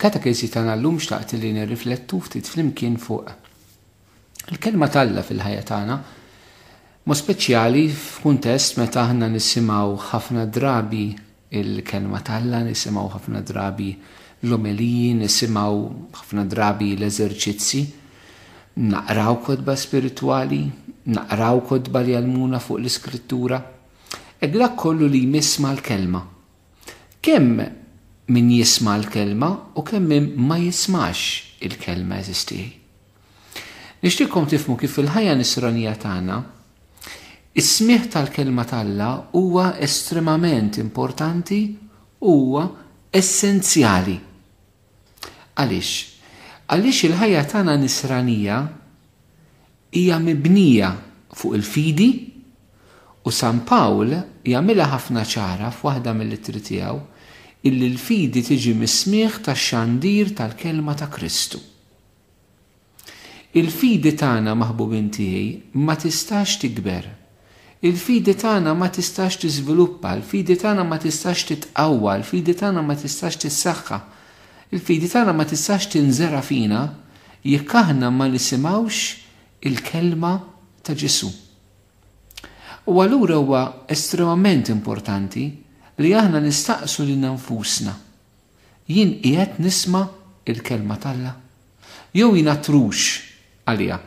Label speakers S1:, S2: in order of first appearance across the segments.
S1: fil-katekesi tagħna llum xtaqt li nirriflettu ftit flimkien fuq il-kelma Alla fil-ħajja tagħna, mo speċjali f'kuntest meta aħna nisimgħu ħafna drabi il-kelma Alla, nisimgħu ħafna drabi l-omeliji, nisimgħu ħafna drabi l-eżerċizzi, naqraw kodba spiritwali, naqraw kodba li għalmuna fuq l-iskrittura. Dak kollu li jmisma l-kelma. Kemm min jisma l-kelma u kemm min ma jismax il-kelma eżistih. Nixtieqkom tifhmu kif fil-ħajja nisranija tagħna is-smigħ tal-kelma Alla huwa estremament importanti, huwa essenzjali. Għaliex? Għaliex il-ħajja tagħna nisranija hija mibnija fuq il-fidi u San Pawl jagħmilha ħafna ċara f'waħda mill-ittri tiegħu illi l-fidi tiġi mis-smigħ tax-xandir tal-kelma ta' Kristu. Il-fidi tagħna maħbubin tiegħi ma tistax tikber. Il-fidi tagħna ma tistax tiżviluppa, il-fidi tagħna ma tistax titqawwa, il-fidi tagħna ma tistax tissaħħa. Il-fidi tagħna ma tistax tinżera fina jekk aħna ma nisimgħux il-kelma ta' Ġesu. U allura huwa estremament importanti li aħna nistaqsu lil nfusna. Jien qiegħed nisma' il-kelma Alla jew jien trux għaliha.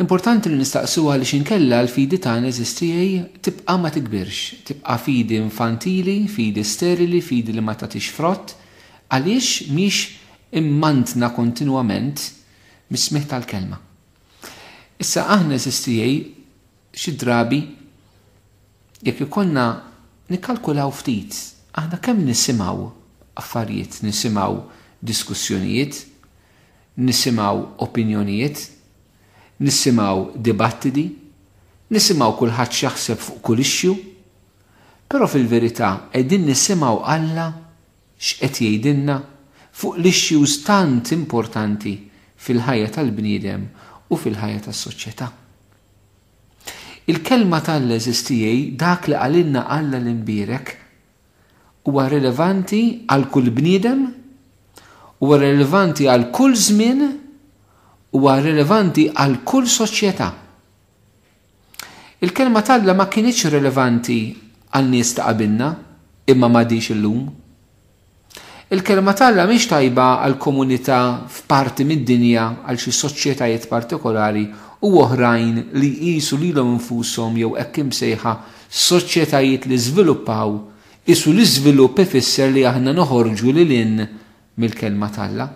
S1: Importanti li nistaqsuha għaliex inkella l-fidi tagħna eżistijej tibqa' ma tikbirx, tibqa' fidi infantili, fidi sterili, fidi li ma tagħtix frott, għaliex mhix immantna kontinwament mis-smigħ tal-kelma. Issa aħna eżistijej xi drabi jekk ikollna nikkalkulaw ftit, aħna kemm nisimgħu affarijiet, nisimgħu diskussjonijiet, nisimgħu opinjonijiet, nisimgħu dibattiti, nisimgħu kulħadd x'jaħseb fuq kull issue, però fil-verità qegħdin nisimgħu Alla x'qed jgħidilna fuq l-issues tant importanti fil-ħajja tal-bniedem u fil-ħajja tas-soċjetà. Il-kelma Alla eżistijej dak li qalilna Alla l-imbierek huwa rilevanti għal kull bniedem, huwa rilevanti għal kull żmien, huwa rilevanti għal kull soċjetà. Il-kelma Alla ma kienitx rilevanti għal nies ta' qabilna imma m'għadix illum. Il-kelma Alla mhix tajba għal komunità f'parti mid-dinja għal xi soċjetajiet partikolari u oħrajn li jqisu lilhom infushom jew hekk imsejħa soċjetajiet li żviluppaw isu l-iżvilupp ifisser li aħna noħorġu lilin mill-kelma Alla.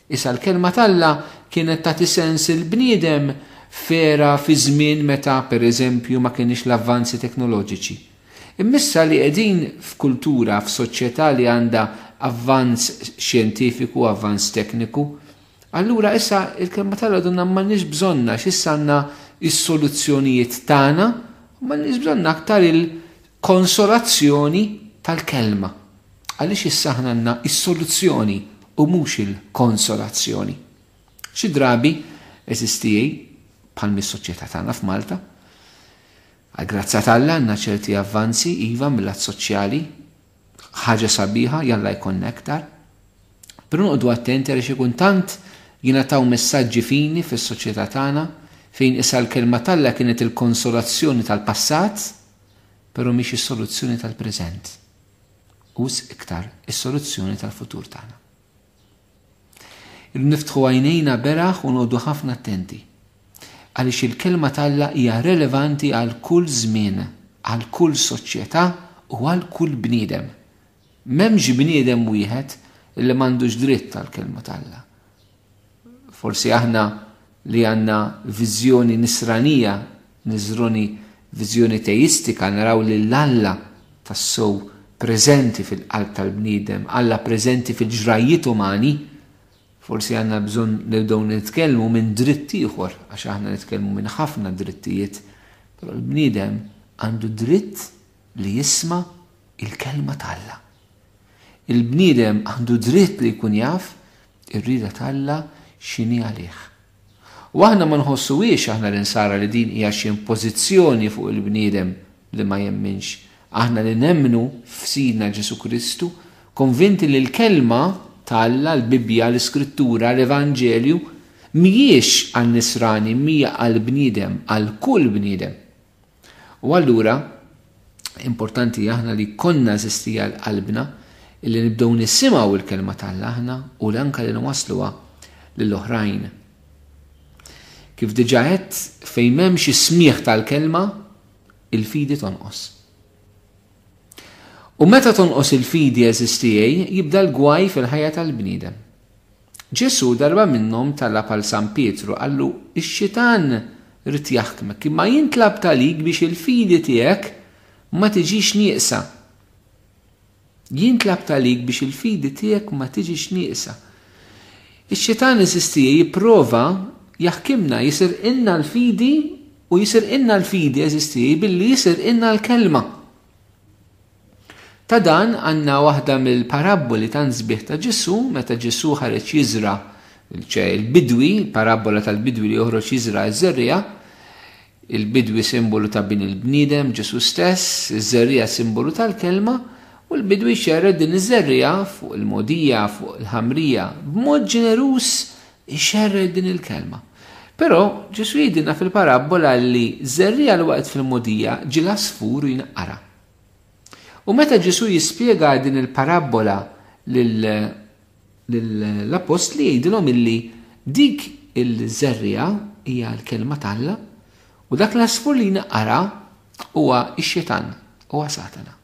S1: Issa l-kelma Alla kienet tagħti sens il-bniedem fera fi żmien meta pereżempju ma kienx l-avvanzi teknoloġiċi. Immissa li qegħdin f'kultura, f'soċjetà li għandha avvanz xjentifiku, avvanz tekniku, allura issa il-kelma Alla donna m'għandniex bżonna x'issa għandna is-soluzzjonijiet tagħna, m'għandniex bżonna aktar il-konsolazzjoni tal-kelma. Għaliex issa aħna għandna is-soluzzjoni u mhux il-konsolazzjoni. Xi drabi eżistijej bħal mis-soċjetà tagħna f'Malta. Grazzi Alla għandna ċerti avvanzi iva mill-lat soċjali, ħaġa sabiħa jalla jkollna aktar. Però noqogħdu attenti għaliex ikun tant jingħataw messaġġi fini fis-soċjetà tagħna fejn issa l-kelma Alla kienet il-konsolazzjoni tal-passat, però mhix is-soluzzjoni tal-preżent. Us iktar is-soluzzjoni tal-futur tagħna. Niftħu għajnejna beraħ u noqogħdu ħafna attenti. Għaliex il-kelma Alla hija relevanti għal kull żmien, għal kull soċjetà u għal kull bniedem. M'hemmx bniedem wieħed li m'għandux dritt tal-kelma Alla. Forsi aħna li għandna viżjoni nisranija, viżjoni teistika, naraw li l-Alla tassew preżenti fil-qalb tal-bniedem, Alla preżenti fil-ġrajiet umani, forsi għandna bżonn nibdew nitkellmu minn dritt ieħor, għax aħna nitkellmu minn ħafna drittijiet, però l-bniedem għandu dritt li jisma' il-kelma Alla. Il-bniedem għandu dritt li jkun jaf ir-rieda Alla x'inhi għalih. U aħna ma nħossuwiex aħna l-insara li din hija xi impożizzjoni fuq il-bniedem li ma jemminx. Aħna li nemmnu f'Sidna Ġesu Kristu konvinti li l-kelma tal-Alla, l-Bibja, l-Iskrittura, l-Evanġelju mhijiex għan-nisrani, mija għal-bniedem, għal-kull bniedem. U allura importanti aħna li konna eżistija l-qalbna illi nibdew nisimgħu il-kelma tal-Alla aħna u l-anka li nwasluha lill-oħrajn. Kif diġà għedt fejn m'hemmx is-smieħ tal-kelma, il-fidi tonqos. U meta tonqos il-fidi eżistijej, jibda l-gwaj fil-ħajja tal-bniedem. Ġesu darba minnhom talab għal San Pietru għallu ix-xitan rid jaħkmek imma jintlab talik biex il-fidi tiegħek ma tiġix nieqsa. Jintlab talik biex il-fidi tiegħek ma tiġix nieqsa. Ix-xitan eżistijej jipprova jaħkimna jisir inna l-fidi u jisir inna l-fidi eżistijej billi jisir inna l-kelma. Ta' dan għanna waħda mill-paraboli ta' nżbieħ ta' Ġesu, meta Ġesu ħareġ jiżra il-bidwi, parabola tal-bidwi li joħroġ jiżra ż-żerrija, il-bidwi simbolu ta' bin il-bniedem, Ġesu stess, iż-żerrija simbolu tal-kelma, u l-bidwi xerred din iż-żerrija fuq il-modija, fuq il-ħamrija, b'mod ġenerus ixerred din il-kelma. Però Ġesu jgħidilna fil-parabola li żerrija l-waqt fil-modija ġila sfur u jinqara. U meta Ġesu jispjega din il-parabola l-apostli jgħidilhom illi dik il-żerrija hija l-kelma tal-Alla u dak l-asfur li jinqara huwa x-xitan, huwa Satana.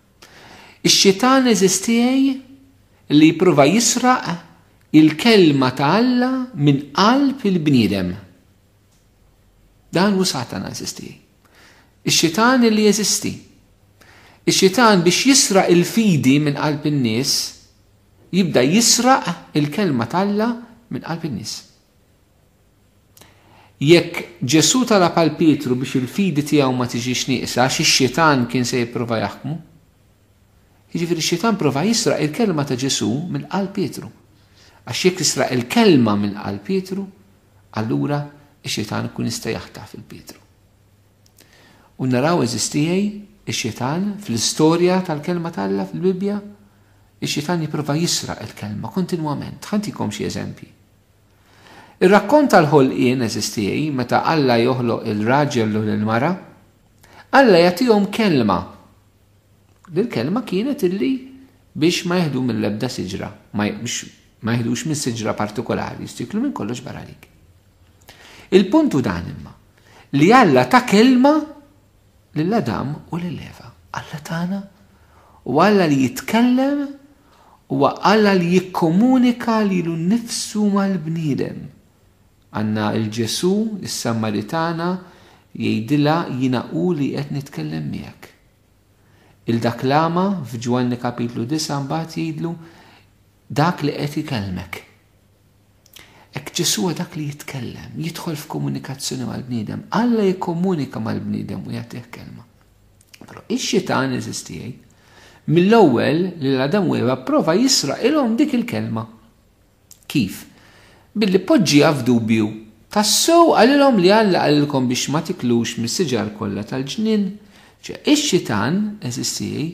S1: Ix-xitan eżistijej li jipprova jisraq il-kelma ta' Alla minn qalb il-bniedem. Dan hu Satana eżistijej. Ix-xitan li jeżisti. Ix-xitan biex jisraq il-fidi minn qalb in-nies jibda jisraq il-kelma tal-Alla minn qalb in-nies. Jekk Ġesu talab għal Pietru biex il-fidi tiegħu ma tiġix nieqsa għax ix-xitan kien se jipprova jaħkmu, jiġifieri x-xitan prova jisraq il-kelma ta' Ġesu minn qalb Pietru. Għax jekk jisraq il-kelma minn qalb Pietru, allura ix-xitan ikun jista' jaħtaf il-Pietru. U naraw eżistijej ix-xitan fl-istorja tal-kelma tal-Alla fil-Bibja, ix-xitan jipprova jisraq il-kelma kontinwament. Ħantikom xi eżempji. Ir-rakkont tal-ħolqien eżistijej meta Alla joħloq il-raġel u l-mara, Alla jagħtihom kelma. Dil-kelma kienet illi biex ma jeħdu mill-ebda siġra, ma jeħdux minn siġra partikolari, jistiklu minn kollox baralik. Il-puntu dan imma li Alla ta' kelma lill-Adam u lill-Eva. Alla tagħna u Alla li jitkellem u Alla li jikkomunika lilu nnifsu mal-bniedem. Għandna il-Ġesu, is-Sammaritana, jgħidilha jiena hu li qed nitkellem miegħek. Il-dak l-ama f'Ġwanni kapitlu 9 mbagħad jgħidlu dak li qed ikellmek. Hekk Ġesu dak li jitkellem, jidħol f'komunikazzjoni mal-bniedem, Alla jikkomunika mal-bniedem u jagħtih kelma. Però ix-xitan eżistijej mill-ewwel li l-Adam u Eva prova jisraq ilhom dik il-kelma. Kif? Billi poġġiha f'dubju. Tassew għalilhom li Alla qalilkom biex ma tiklux mis-siġar kollha tal-ġnien. Ix-xitan eżistijej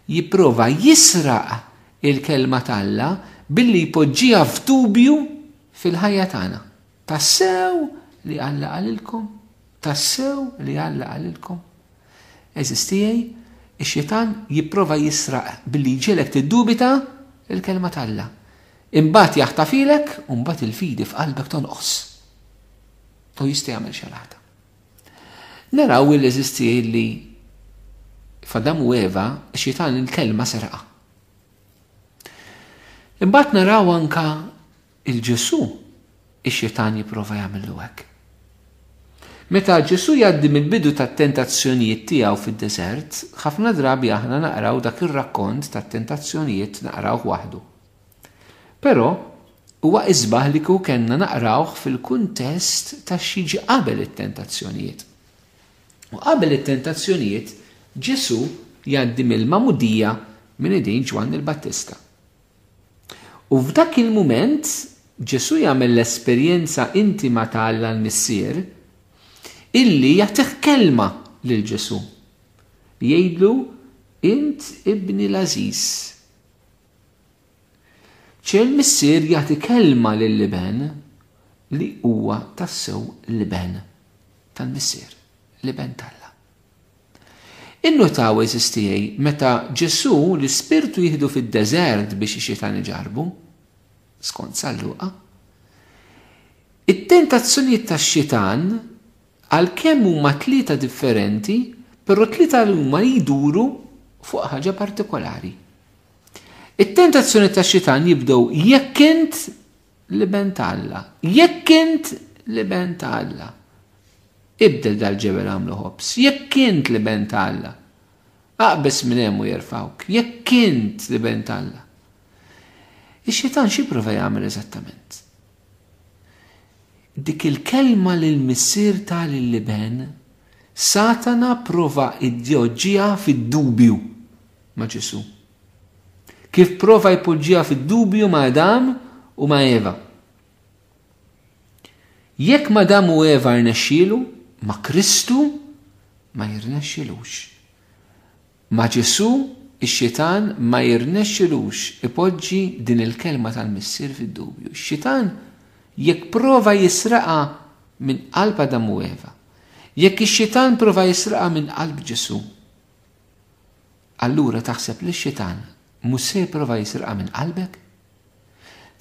S1: jipprova jisraq il-kelma tal-Alla billi jpoġġiha f'dubju fil-ħajja tagħna. Tassew li Alla qalilkom? Tassew li Alla qalilkom? Eżistijej, ix-xitan jipprova jisraq billi jġielek tiddubita il-kelma tal-Alla. Imbagħad jaħtafilek u mbagħad il-fidi f'qalbek tonqos. U jista' jagħmel xi ħaġa. Naraw li eżistijej li f'Adam u Eva ix-xitan il-kelma serqa. Imbagħad naraw anka il-Ġesu ix-xitan jipprova jagħmillu hekk. Meta Ġesu jgħaddi mill-bidu tat-tentazzjonijiet tiegħu fid-deżert, ħafna drabi aħna naqraw dak ir-rakkont tat-tentazzjonijiet naqraw waħdu. Però huwa isbaħ li kieku kellna naqrawh fil-kuntest tax-xiġi qabel it-tentazzjonijiet. U qabel it-tentazzjonijiet Ġesu jgħaddi mill-mamudija minn idejn Ġwann il-Battista. U f'dak il-mument Ġesu jagħmel l-esperjenza intima tal-Alla l-Missier illi jagħtih kelma lil Ġesu. Jgħidlu int ibni l-Aziz. il-missier jagħti kelma lill-liben li huwa tassew liben tal-missier, liben tal-Alla. Innotaw eżistijaj meta Ġesu l-Ispirtu jieħdu fid-deżert biex ix-Xitan iġarbu, skont San Luqa, it-tentazzjonijiet tax-Xitan għalkemm huma tlieta differenti, però tlieta li huma jduru fuq ħaġa partikolari. It-tentazzjoni tax-Xitan jibdew jekk int liben tal-Alla, jekk int liben tal-Alla. Ibdel dal-ġebel għamlu ħobs, jekk int liben tal-Alla. Aqbes minn hemm u jerfawk, jekk int liben tal-Alla. Ix-Xitan xi prova jagħmel eżattament? Dik il-kelma li l-missier tal-liben, Satana prova idjoġġija fid-dubju ma' Ġesu. Kif prova jpoġġija fid-dubju ma' Adam u ma' Eva. Jekk ma' Adam u Eva rnexxielu, ma' Kristu ma jirnexxilux. Ma' Ġesu ix-Xitan ma jirnexxilux ipoġġi din il-kelma tal-missier fid-dubju. Ix-Xitan jekk prova jisraqa minn qalb Adam u Eva, jekk ix-Xitan prova jisraqa minn qalb Ġesu, allura taħseb li x-Xitan mhux se jipprova jisraqa minn qalbek?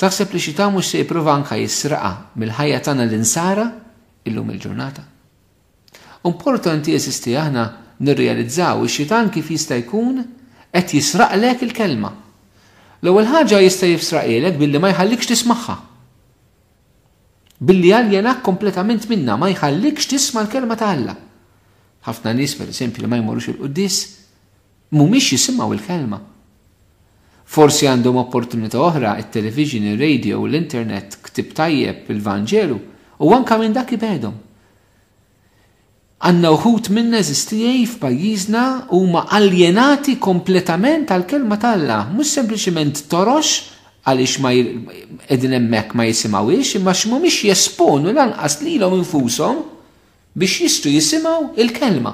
S1: Taħseb li x-Xitan mhux se jipprova anke jisraqa mill-ħajja tagħna l-insara illum il-ġurnata? Importanti eżisti aħna nirrealizzaw ix-Xitan kif jista' jkun qed jisraqlek il-kelma. L-ewwel ħaġa jista' jisraqilek billi ma jħallikx tismagħha. Billi aljenak kompletament minna, ma jħallikx tisma' l-kelma ta' Alla. Ħafna nies pereżempju li ma jmorrux il-qudies mhumiex jisimgħu il-kelma. Forsi għandhom opportunità oħra, it-television, ir-radio, l-internet, ktib tajjeb, il-Vanġelu, u anke minn dak ibedhom. Għandna wħud minn eżistijaj f'pajjiżna huma aljenati kompletament għall-kelma ta' Alla, mhux sempliċement torox għaliex ma qegħdin hemmhekk ma jisimgħuhiex, imma mhumiex jesponu lanqas lilhom infushom biex jistgħu jisimgħu il-kelma.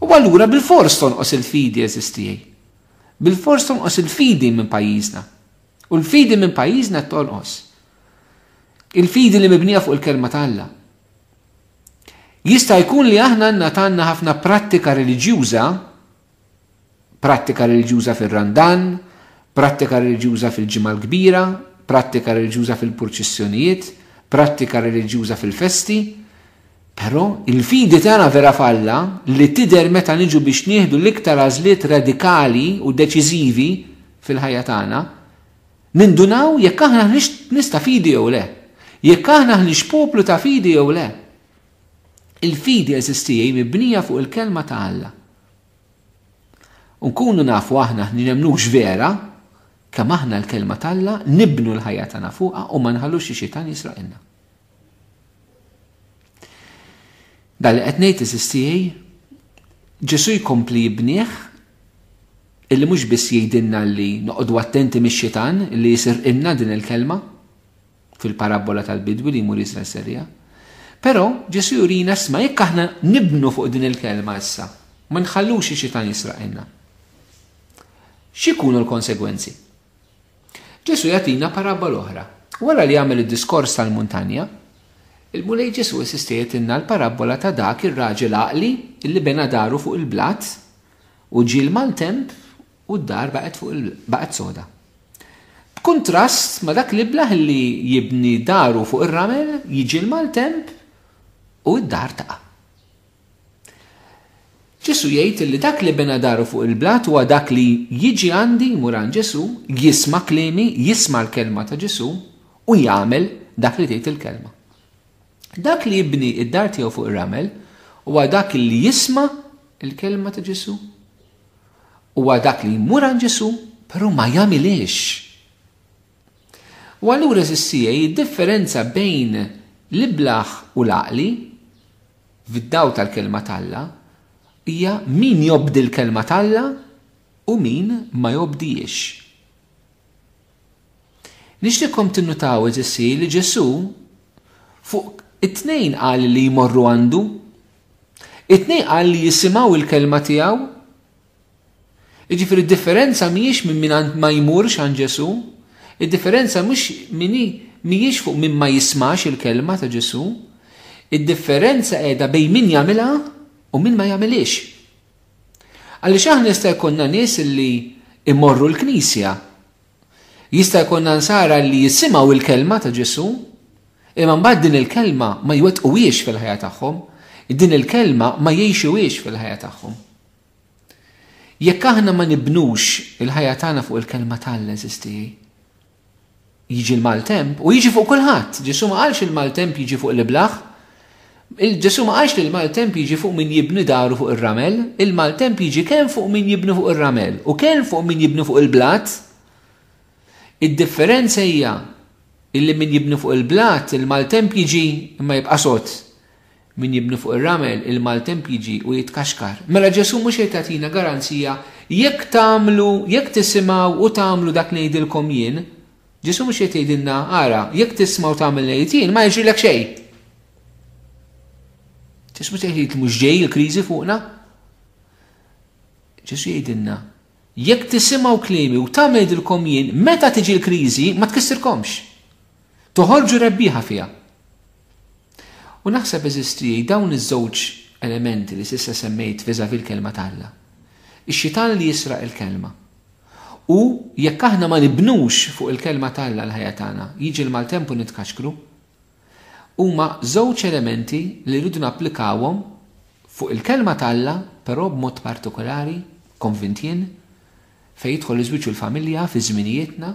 S1: U allura bil-fors tonqos il-fidi eżistijaj. Bil-fors tonqos il-fidi minn pajjiżna. U l-fidi minn pajjiżna tonqos. Il-fidi li mibnija fuq il-kelma ta' Alla. Jista' jkun li aħna għandna ħafna prattika reliġjuża fir-Randan, prattika reliġjuża fil-ġimgħa l-kbira, prattika reliġjuża fil-purċissjonijiet, prattika reliġjuża fil-festi, però il-fidi tagħna vera falla li tidher meta niġu biex nieħdu l-iktar għażliet radikali u deċiżivi fil-ħajja tagħna, nindunaw jekk aħna nista' fidi jew le, jekk aħna ħniex poplu ta' fidi jew le. Il-fidi eżistijaj mibnija fuq il-kelma ta' Alla. Nkunu nafu aħna nemnux vera, kemm aħna l-kelma ta' Alla nibnu l-ħajja tagħna fuqha u ma nħallux ix-Xitan jisraqilna. Dal qed ngħid eżistijaj, Ġesu jkompli jibnieh illi mhux biss jgħidilna li noqogħdu attenti mix-Xitan li jisirqilna din il-kelma fil-parabola tal-bidwi li jmur Iżrael serja. Però Ġesu jurina sma jekk aħna nibnu fuq din il-kelma issa, ma nħallux ix-Xitan jisraqilna. X'ikunu l-konsegwenzi? Ġesu jagħtina parabola oħra. Wara li jagħmel id-diskors tal-muntanja, il-mulej Ġesu jsistiegħilna l-parabola ta' dak ir-raġel għaqli illi bena daru fuq il-blat u ġie l-maltemp u d-dar baqgħet soda. B'kuntrast ma dak li blaħ li jibni daru fuq ir-ramel jiġi l-maltemp u d-dar taqa'. Ġesu jgħid li dak li bena daru fuq il-blat huwa dak li jiġi għandi jmur għand Ġesu, jisma' kliemi, jisma' l-kelma ta' Ġesu u jagħmel dak li tgħid il-kelma. Dak li jibni id-dar tiegħu fuq ir-ramel huwa dak li jisma' il-kelma ta' Ġesu. Huwa dak li jmur għand Ġesu, però ma jagħmilx. U allura eżistija id-differenza bejn l-iblaħ u l-għaqli fid-daw tal-kelma tal-Alla hija min jobdi l-kelma tal-Alla u min ma jobdijiex. Nixtieqkom tinnutaw eżissi li Ġesu fuq it-tnejn qal li jmorru għandu, it-tnejn qal li jisimgħu il-kelma tiegħu. Jiġifieri d-differenza mhijiex minn min ma jmurx għand Ġesu, Id-differenza mhux mhijiex fuq min ma jismax il-kelma ta' Ġesu, id-differenza qiegħda bejn min jagħmilha u min ma jagħmilix. Għaliex aħna jista' jkollna nies li immorru l-Knisja. Jista' jkollna nsara li jisimgħu il-kelma ta' Ġesu, imma mbagħad din il-kelma ma jwettquwiex fil-ħajja tagħhom, din il-kelma ma jgħixuwiex fil-ħajja tagħhom. Jekk aħna ma nibnux il-ħajja tagħna fuq il-kelma tal-eżisti, jiġi l-maltemp u jiġi fuq kulħadd. Ġesu ma qalx il-maltemp jiġi fuq l-iblaħ. Ġesu ma qalx li l-maltemp jiġi fuq min jibni daru fuq ir-ramel, il-maltemp jiġi kemm fuq min jibni fuq ir-ramel u kemm fuq min jibni fuq il-blat. Id-differenza hija illi min jibni fuq il-blat il-maltemp jiġi imma jibqa' sod. Min jibni fuq ir-ramel il-maltemp jiġi u jitkaxkar. Mela Ġesu mhux qed jagħtina garanzija jekk tagħmlu, jekk tisimgħu u tagħmlu dak li ngħidilkom jien, Ġesu mhux qed jgħidilna ara, jekk tismgħu tagħmel ngħid jien ma jiġrilek xejn. Ġesu mhux jgħid mhux ġej il-kriżi fuqna. Ġesu jgħidilna jekk tisimgħu kliemi u tagħmel ngħidilkom jien meta tiġi l-kriżi ma tkissirkomx. Toħorġu rebbieħa fiha. U naħseb eżisti dawn iż-żewġ elementi li s'issa semmejt viżavi l-kelma tagħlla. Ix-xitan li jisraq il-kelma. U jekk aħna ma nibnux fuq il-kelma tagħlla l-ħajja tagħna, jiġi l-maltemp u nitkaxkru, huma żewġ elementi li rridu napplikawhom fuq il-kelma tagħlla, però b'mod partikolari, konvint jien, fejn jidħol iż-żwieġ u l-familja fi żminijietna,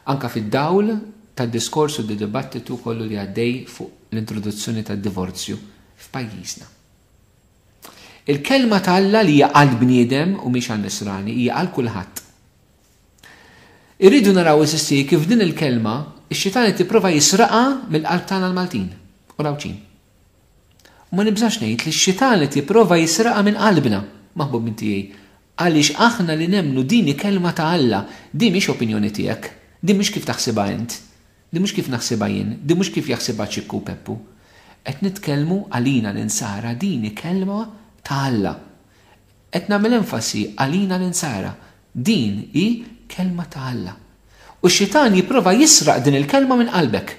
S1: anke fid-dawl tad-diskors u d-dibattitu kollu li għaddej fuq l-introduzzjoni tad-divorzju f'pajjiżna. Il-kelma tagħlla li hija għal bniedem u mhix għan-nisrani, hija għal kulħadd. Irridu naraw eżisti kif din il-kelma ix-xitan tipprova jisraqha mill-qalb tagħna l-Maltin u l-Awċin. U ma nibżax ngħid li x-xitan tipprova jisraqha minn qalbna, maħbub minn tiegħi, għaliex aħna li nemmnu din kelma ta' Alla, din mhix opinjoni tiegħek, din mhux kif taħsibha int, din mhux kif naħsibha jien, din mhux kif jaħsibha Ċikku u Peppu. Qed nitkellmu għalina l-insara din kelma ta' Alla. Qed nagħmel enfasi għalina l-insara, din hi kelma ta' Alla. U x-xitan jipprova jisraq din il-kelma minn qalbek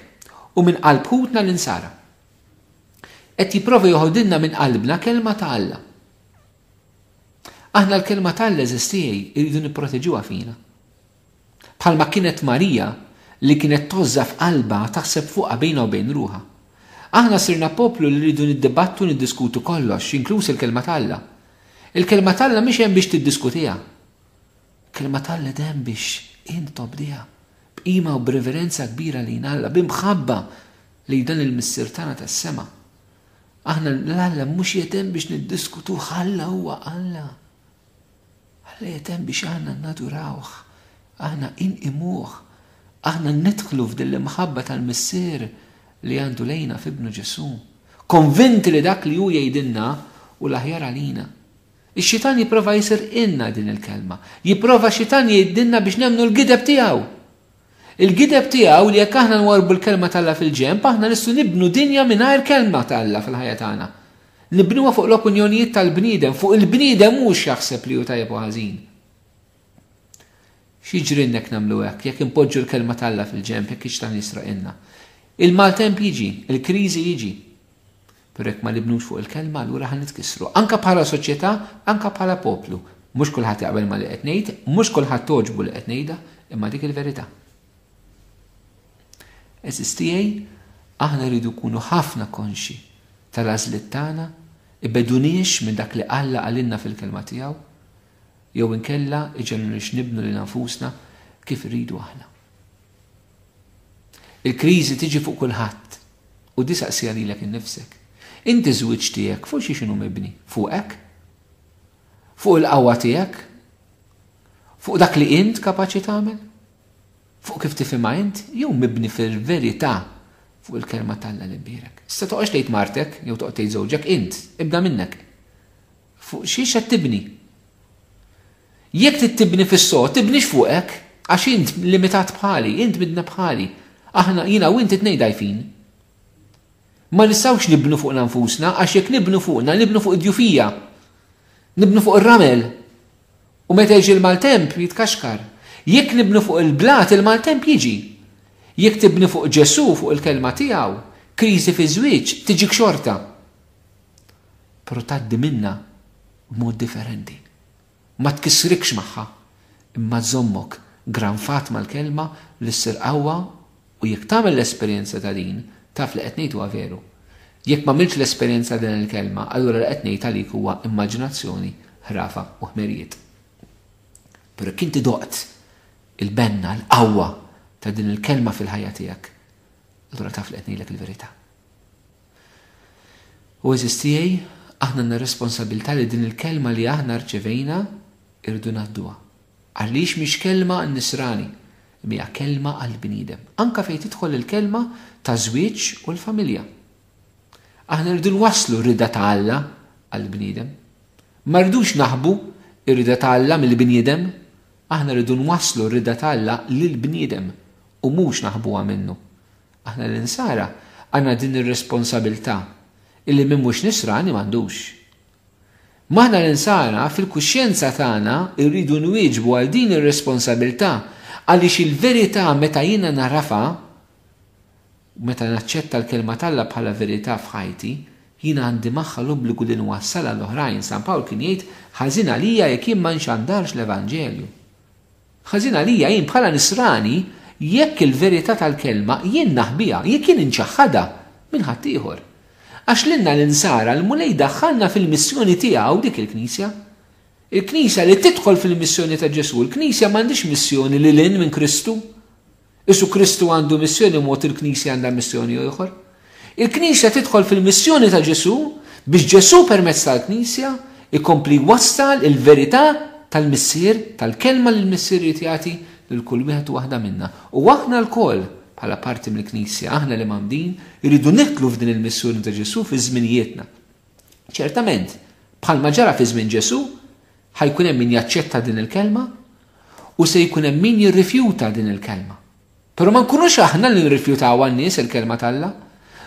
S1: u minn qalb ħutna l-insara. Qed jipprova joħodilna minn qalbna kelma ta' Alla. Aħna l-kelma ta' Alla eżistijej irridu nipproteġuha fina. Bħalma kienet Marija li kienet tożza f'qalba taħseb fuqha bejna u bejn ruha. Aħna sirna poplu li rridu niddibattu niddiskutu kollox, inkluż il-kelma ta' Alla. Il-kelma ta' Alla mhix hemm biex tiddiskutiha. Kelma Alla dem biex intobdiha b'qima u b'reverenza kbira li Alla, b'imħabba li dan il-missier tagħna tas-sema. Aħna l-Alla mhux jetem biex niddiskutu ħalla huwa Alla. Alla jetem biex aħna nadurawh, aħna inqimuh, aħna nidħlu f'din l-imħabba tal-missier li għandu lejna f'ibnu Ġesu. Konvinti li dak li hu jgħidilna u l-aħjar għalina. Ix-xitan jipprova jisir inna din il-kelma. Jipprova xitan jgħidilna biex nemmnu l-gideb tiegħu. Il-gideb tiegħu li jekk aħna nwarbu l-kelma tagħlla fil-ġenb, aħna nistgħu nibnu dinja mingħajr kelma tagħlla fil-ħajja tagħna. Nibnuha fuq l-opinjonijiet tal-bniedem, fuq il-bniedem mhux jaħseb li hu tajjeb u ħażin. X'jiġri nek nagħmlu hekk jekk impoġġu l-kelma tagħlla fil-ġenb jekk ix-xitan jisraq inna. Il-maltemp jiġi, il-kriżi jiġi. Per hekk ma nibnux fuq il-kelma allura ħan nitkissru. Anka bħala soċjetà, anka bħala poplu. Mhux kulħadd jaqbel ma li qed ngħid, mhux kulħadd toġbu li qed ngħidha, imma dik il-verità. Eżistijej, aħna rridu nkunu ħafna konxi tal-għażliet tagħna, ibbeduniex minn dak li Alla għalilna fil-kelma tiegħu, jew inkella iġelunix nibnu lil nfusna kif irridu aħna. Il-kriżi tiġi fuq kulħadd u di saqsija lilek innifsek. Inti żwieġ tiegħek fuq xi x'inhu mibni? Fuqek? Fuq il-qawwa tiegħek? Fuq dak li int kapaċi tagħmel? Fuq kif tifhimha int? Jew mibni fil-verità fuq il-kelma tagħna li mbierek. Issa toqgħodx tgħid martek jew toqgħod tgħid żewġek int, ibda minnek. Fuq xi qed tibni? Jekk tibni fis-sod, tibnix fuqek għax int limitat bħali, int midna bħali. Aħna jiena u inti tnejn dajfin. Ma nistgħux nibnu fuq nfusna għax jekk nibnu fuqna, nibnu fuq id-djufija. Nibnu fuq ir-ramel. U meta jiġi l-maltemp jitkaxkar. Jekk nibnu fuq il-blat il-maltemp jiġi. Jekk tibni fuq Ġesu fuq il-kelma tiegħu, kriżi fi żwieġ tiġik xorta. Però tgħaddi minnha b'mod differenti. Ma tkissrikx magħha, imma żommok granfat mal-kelma li ssir qawwa u jekk tagħmel l-esperjenza ta' din, taf li qed ngħid huwa veru. Jekk m'għamilx l-esperjenza din il-kelma, allura li qed ngħid għalik huwa immaġinazzjoni, ħrafa u ħmerijiet. Però kien doqt il-benna, l-qawwa ta' din il-kelma fil-ħajja tiegħek, allura taf li qed ngħidlek il-verità. U eżistijej, aħna għandna responsabilità li din il-kelma li aħna rċevejna irdu ngħadduha. Għaliex mhix kelma n-nisrani, hija kelma għall-bniedem. Anke fejn tidħol il-kelma ta' żwieġ u l-familja. Aħna rridu nwasslu r-rida ta' Alla għall-bniedem. Ma rridux naħbu r-rida ta' Alla mill-bniedem, aħna rridu nwasslu r-rida ta' Alla lill-bniedem u mhux naħbuha minnu. Aħna l-insara għandna din ir-responsabilità illi minn mhux nisrani m'għandux. Maħna l-insara fil-kuxjenza tagħna rridu nwieġbu għal din ir-responsabilità għaliex il-verità meta jiena narafha, meta naċċetta l-kelma talla bħala verità f'ħajti, jiena għandi magħha l-obbligu li nwassala l-oħrajn. San Pawl kien jgħid ħażin għalija jekk jien ma nxandarx l-Evanġelju. Ħażin għalija jien bħala nisrani jekk il-verità tal-kelma jien naħbiha, jekk jien inċaħħadha minn ħadd ieħor. Għax l-inna l-insara l-mulej daħħalna fil-missjoni tiegħu dik il-Knisja. Il-Knisja li tidħol fil-missjoni ta' Ġesu, il-Knisja m'għandix missjoni li lin minn Kristu. Isu Kristu għandu missjoni mod il-Knisja għandha missjoni ieħor. Il-Knisja tidħol fil-missjoni ta' Ġesu biex Ġesu permezz tal-Knisja ikompli wassal il-verità tal-missier, tal-kelma li l-missier jagħti lil kull wieħed waħda minna. U aħna l-koll bħala parti mill-Knisja, aħna li mamdin, irridu nitlu f'din il-missjoni ta' Ġesu fi żminijietna. Ċertament, bħalma ġara fi żmien Ġesu, ħajkun hemm min jaċċetta din il-kelma u se jkun hemm min jirrifjuta din il-kelma. Però ma nkunux aħna li nirrifjutaw għan-nies il-kelma talla,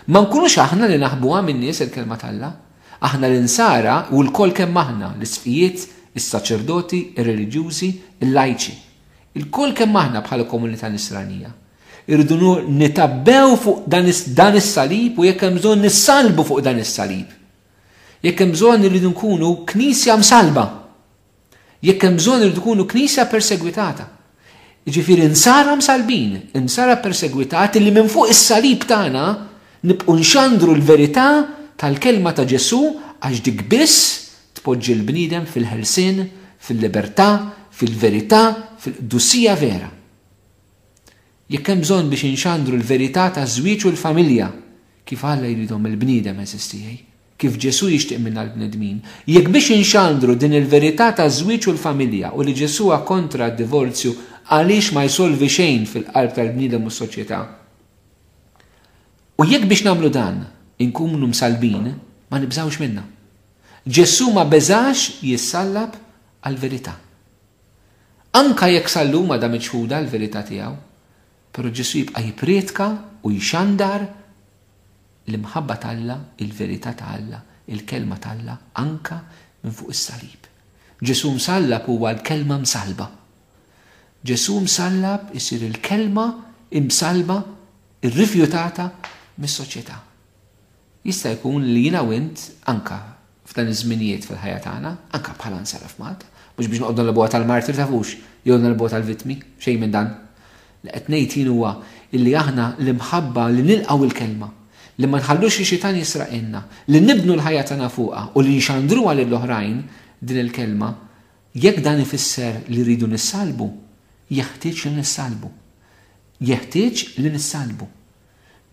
S1: ma nkunux aħna li naħbuha min-nies il-kelma talla. Aħna l-insara u l-kol kemm aħna, l-isfijiet, is-saċerdoti, ir-reliġjużi, il-lajċi. Il-kol kemm aħna bħala komunità nisranija. Irridu nitabbew fuq dan is-salib u jekk hemm bżonn nissalbu fuq dan is-salib. Jekk hemm bżonn irridu nkunu knisja msalba. Jekk hemm bżonn irridu nkunu knisja persegwitata. Jiġifieri insara msalbin, insara persegwitati li minn fuq is-salib tagħna nibqgħu nxandru l-verità tal-kelma ta' Ġesu għax dik biss tpoġġi l-bniedem fil-ħelsien, fil-libertà, fil-verità, fil-qdussija vera. Jekk hemm bżonn biex inxandru l-verità ta' żwieġ u l-familja, kif Alla jridhom il-bniedem eżistijej, kif Ġesu jixtieq minna l-bnedmin. Jekk biex inxandru din il-verità ta' żwieġ u l-familja u li Ġesu kontra d-divorzju għaliex ma jsolvi xejn fil-qalb tal-bniedem u s-soċjetà. U jekk biex nagħmlu dan inkunu msalbin, ma nibżawx minnha. Ġesu ma beżax jissallab għall-verità. Anka jekk salluma da miċħuda l-verità tiegħu, però Ġesu jibqa' jipretka u jxandar l-imħabba t'Alla, il-verità ta' Alla, il-kelma ta' Alla anka minn fuq is-salib. Ġesu msallab huwa l-kelma msalba. Ġesu msallab isir il-kelma imsalba, irrifjutata mis-soċjetà. Jista' jkun li jiena u int anka f'dan iż-żminijiet fil-ħajja tagħna, anka bħala nsaraf Malta, mhux biex noqogħdu nilbuha tal-martir tafux, jew nilbuha tal-vittmi, xejn minn dan. Li qed ngħid huwa illi aħna l-imħabba li nilqgħu il-kelma, li ma nħallux ix-xitan jisraqilna, li nibnu l-ħajja tagħna fuqha u li nxandruha lill-oħrajn din il-kelma, jekk dan ifisser li rridu nissalbu, jeħtieġ li nissalbu. Jeħtieġ li nissalbu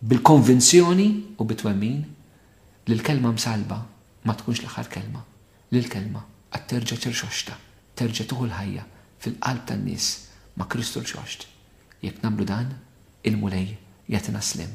S1: bil-konvinzjoni u bit-twemmin li l-kelma msalba ma tkunx l-aħħar kelma, li l-kelma qed terġa' tirxoxta, terġa' tuħu l-ħajja fil-qalb tan-nies ma' Kristu l-xoxt. Jekk nagħmlu dan, il-mulej jagħtina slim.